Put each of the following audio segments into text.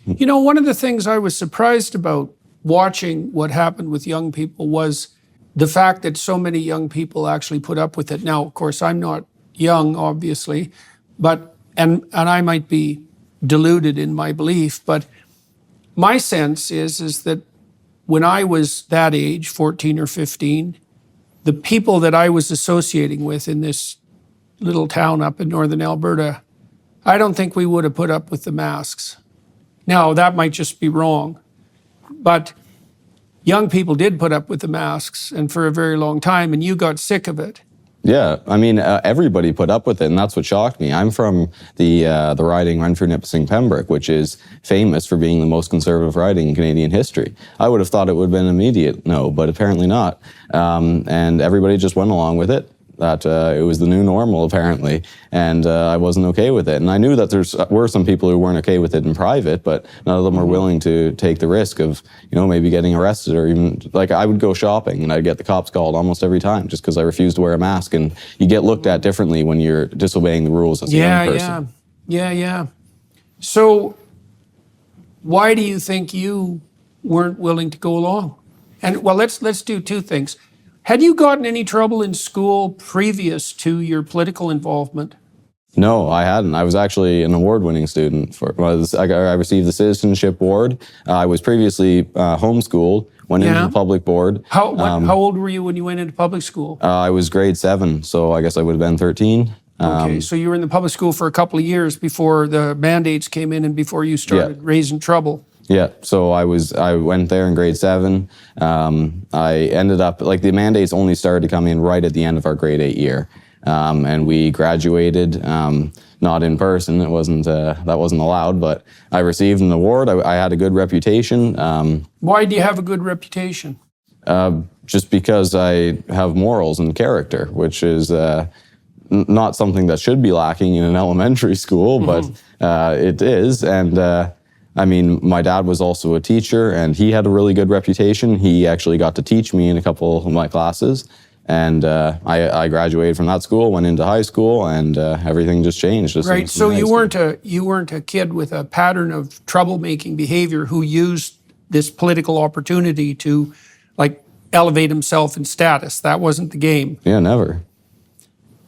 You know, one of the things I was surprised about watching what happened with young people was the fact that so many young people actually put up with it. Now, of course, I'm not young, obviously, but and I might be deluded in my belief, but my sense is that when I was that age, 14 or 15, the people that I was associating with in this little town up in northern Alberta, I don't think we would have put up with the masks. Now, that might just be wrong, but young people did put up with the masks, and for a very long time, and you got sick of it. Yeah, I mean, everybody put up with it, and that's what shocked me. I'm from the riding Renfrew-Nipissing-Pembroke, which is famous for being the most conservative riding in Canadian history. I would have thought it would have been an immediate no, but apparently not. And everybody just went along with it. That it was the new normal, apparently, and I wasn't okay with it. And I knew that there were some people who weren't okay with it in private, but none of them were willing to take the risk of, maybe getting arrested, or even, like, I would go shopping and I'd get the cops called almost every time just because I refused to wear a mask. And you get looked at differently when you're disobeying the rules as a young person. Yeah. So why do you think you weren't willing to go along? And, well, let's do two things. Had you gotten any trouble in school previous to your political involvement? No, I hadn't. I was actually an award-winning student. I received the Citizenship Award. I was previously homeschooled, went into the public board. How old were you when you went into public school? I was grade 7, so I guess I would have been 13. Okay, so you were in the public school for a couple of years before the mandates came in and before you started raising trouble. Yeah, so I went there in grade 7. I ended up, the mandates only started to come in right at the end of our grade 8 year. And we graduated, not in person, that wasn't allowed, but I received an award. I had a good reputation. Why do you have a good reputation? Just because I have morals and character, which is not something that should be lacking in an elementary school, but it is. And I mean, my dad was also a teacher, and he had a really good reputation. He actually got to teach me in a couple of my classes, and I graduated from that school, went into high school, and everything just changed. Right. So you weren't a kid with a pattern of troublemaking behavior who used this political opportunity to, elevate himself in status. That wasn't the game. Yeah, never.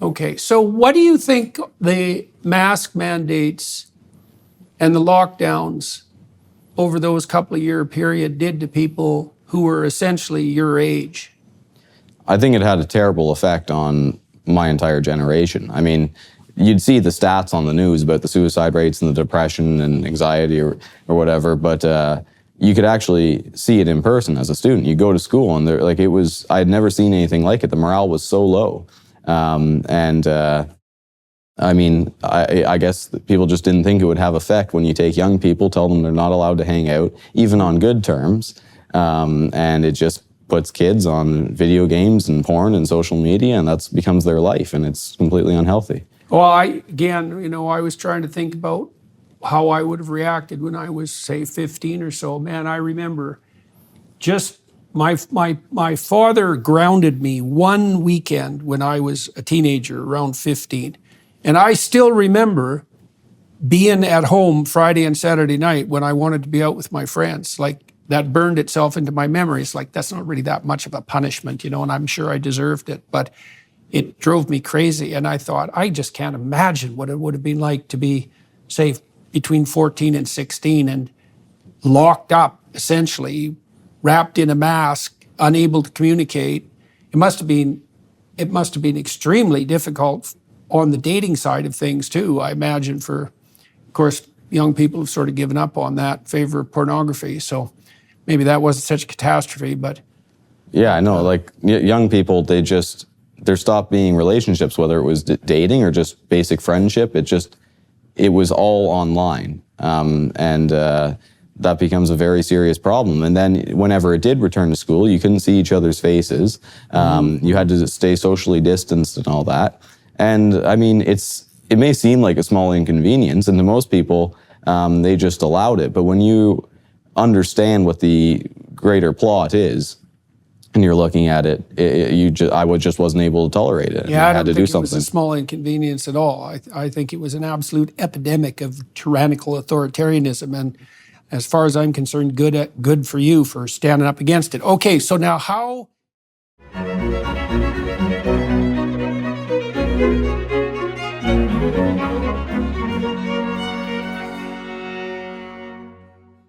Okay. So what do you think the mask mandates and the lockdowns over those couple of year period did to people who were essentially your age? I think it had a terrible effect on my entire generation. I mean, you'd see the stats on the news about the suicide rates and the depression and anxiety or whatever, but you could actually see it in person as a student. You go to school and I had never seen anything like it. The morale was so low. I mean, I guess people just didn't think it would have effect when you take young people, tell them they're not allowed to hang out, even on good terms, and it just puts kids on video games and porn and social media, and that becomes their life, and it's completely unhealthy. Well, I was trying to think about how I would have reacted when I was, say, 15 or so. Man, I remember just my father grounded me one weekend when I was a teenager, around 15. And I still remember being at home Friday and Saturday night when I wanted to be out with my friends. That burned itself into my memories. That's not really that much of a punishment, and I'm sure I deserved it, but it drove me crazy. And I thought, I just can't imagine what it would have been like to be, say, between 14 and 16 and locked up, essentially, wrapped in a mask, unable to communicate. It must have been extremely difficult on the dating side of things too, I imagine. Of course, young people have sort of given up on that in favor of pornography, so maybe that wasn't such a catastrophe, but... Yeah, I know, young people, there stopped being relationships, whether it was dating or just basic friendship. It was all online, and that becomes a very serious problem. And then whenever it did return to school, you couldn't see each other's faces. You had to stay socially distanced and all that. And I mean, it may seem like a small inconvenience, and to most people, they just allowed it. But when you understand what the greater plot is, and you're looking at it, I just wasn't able to tolerate it. Yeah, I don't think it was a small inconvenience at all. I think it was an absolute epidemic of tyrannical authoritarianism. And as far as I'm concerned, good for you for standing up against it. Okay, so now how...